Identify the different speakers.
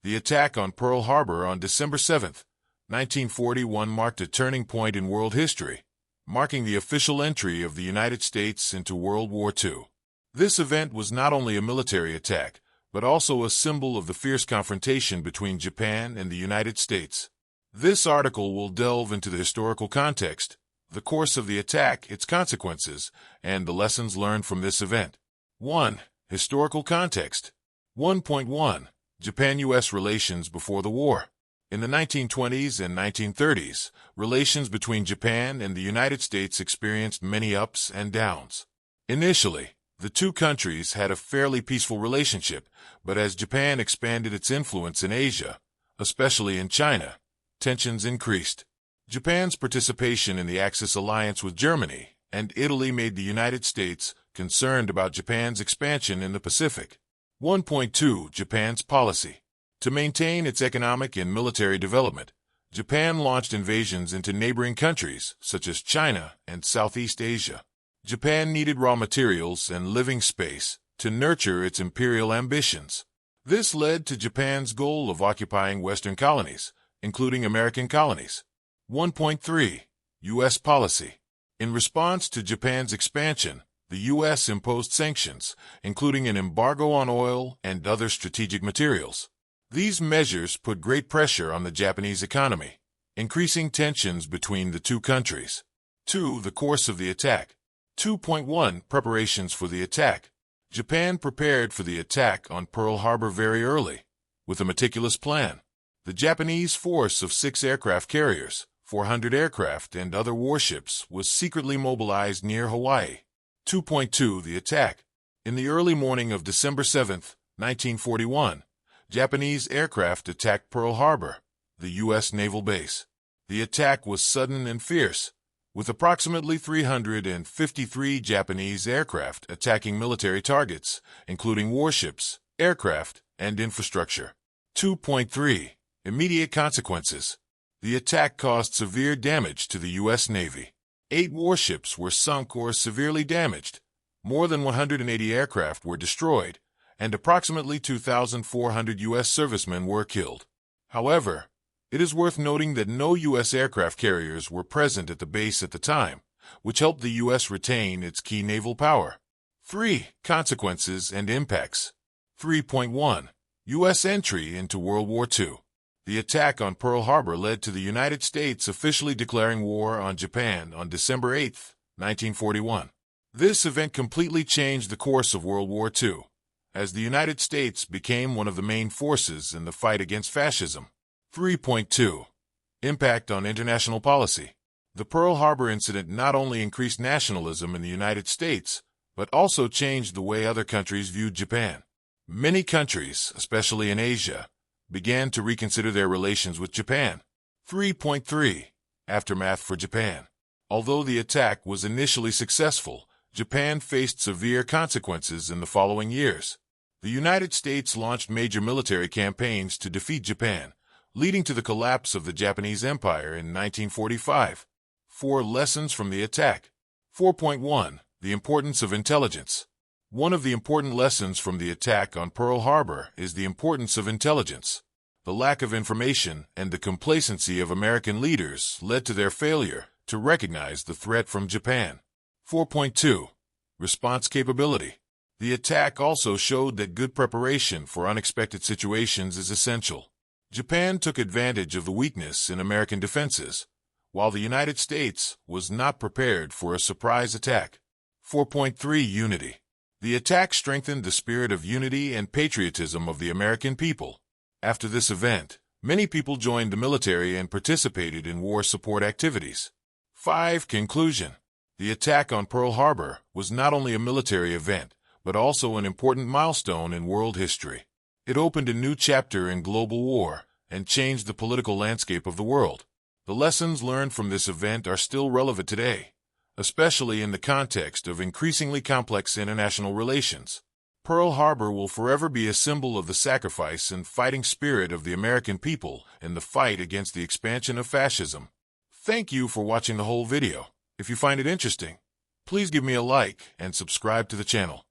Speaker 1: The attack on Pearl Harbor on December 7, 1941 marked a turning point in world history, marking the official entry of the United States into World War II. This event was not only a military attack, but also a symbol of the fierce confrontation between Japan and the United States. This article will delve into the historical context, the course of the attack, its consequences, and the lessons learned from this event. 1. Historical context. 1.1. Japan-U.S. relations before the war. In the 1920s and 1930s, relations between Japan and the United States experienced many ups and downs. Initially, the two countries had a fairly peaceful relationship, but as Japan expanded its influence in Asia, especially in China, tensions increased. Japan's participation in the Axis alliance with Germany and Italy made the United States concerned about Japan's expansion in the Pacific. 1.2. Japan's policy. To maintain its economic and military development, Japan launched invasions into neighboring countries such as China and Southeast Asia. Japan needed raw materials and living space to nurture its imperial ambitions. This led to Japan's goal of occupying Western colonies, including American colonies. 1.3. U.S. policy. In response to Japan's expansion, the U.S. imposed sanctions, including an embargo on oil and other strategic materials. These measures put great pressure on the Japanese economy, increasing tensions between the two countries. 2. The course of the attack. 2.1. Preparations for the attack. Japan prepared for the attack on Pearl Harbor very early, with a meticulous plan. The Japanese force of 6 aircraft carriers, 400 aircraft, and other warships was secretly mobilized near Hawaii. 2.2. The attack. In the early morning of December 7, 1941, Japanese aircraft attacked Pearl Harbor, the U.S. naval base. The attack was sudden and fierce, with approximately 353 Japanese aircraft attacking military targets, including warships, aircraft, and infrastructure. 2.3. Immediate consequences. The attack caused severe damage to the U.S. Navy. 8 warships were sunk or severely damaged, more than 180 aircraft were destroyed, and approximately 2,400 U.S. servicemen were killed. However, it is worth noting that no U.S. aircraft carriers were present at the base at the time, which helped the U.S. retain its key naval power. 3. Consequences and impacts. 3.1. U.S. entry into World War II. The attack on Pearl Harbor led to the United States officially declaring war on Japan on December 8, 1941. This event completely changed the course of World War II, as the United States became one of the main forces in the fight against fascism. 3.2. Impact on international policy. The Pearl Harbor incident not only increased nationalism in the United States, but also changed the way other countries viewed Japan. Many countries, especially in Asia, began to reconsider their relations with Japan. 3.3. Aftermath for Japan. Although the attack was initially successful, Japan faced severe consequences in the following years. The United States launched major military campaigns to defeat Japan, leading to the collapse of the Japanese Empire in 1945. 4 lessons from the attack. 4.1. The importance of intelligence. One of the important lessons from the attack on Pearl Harbor is the importance of intelligence. The lack of information and the complacency of American leaders led to their failure to recognize the threat from Japan. 4.2. Response capability. The attack also showed that good preparation for unexpected situations is essential. Japan took advantage of the weakness in American defenses, while the United States was not prepared for a surprise attack. 4.3. Unity. The attack strengthened the spirit of unity and patriotism of the American people. After this event, many people joined the military and participated in war support activities. 5. Conclusion. The attack on Pearl Harbor was not only a military event, but also an important milestone in world history. It opened a new chapter in global war and changed the political landscape of the world. The lessons learned from this event are still relevant today, especially in the context of increasingly complex international relations. Pearl Harbor will forever be a symbol of the sacrifice and fighting spirit of the American people in the fight against the expansion of fascism. Thank you for watching the whole video. If you find it interesting, please give me a like and subscribe to the channel.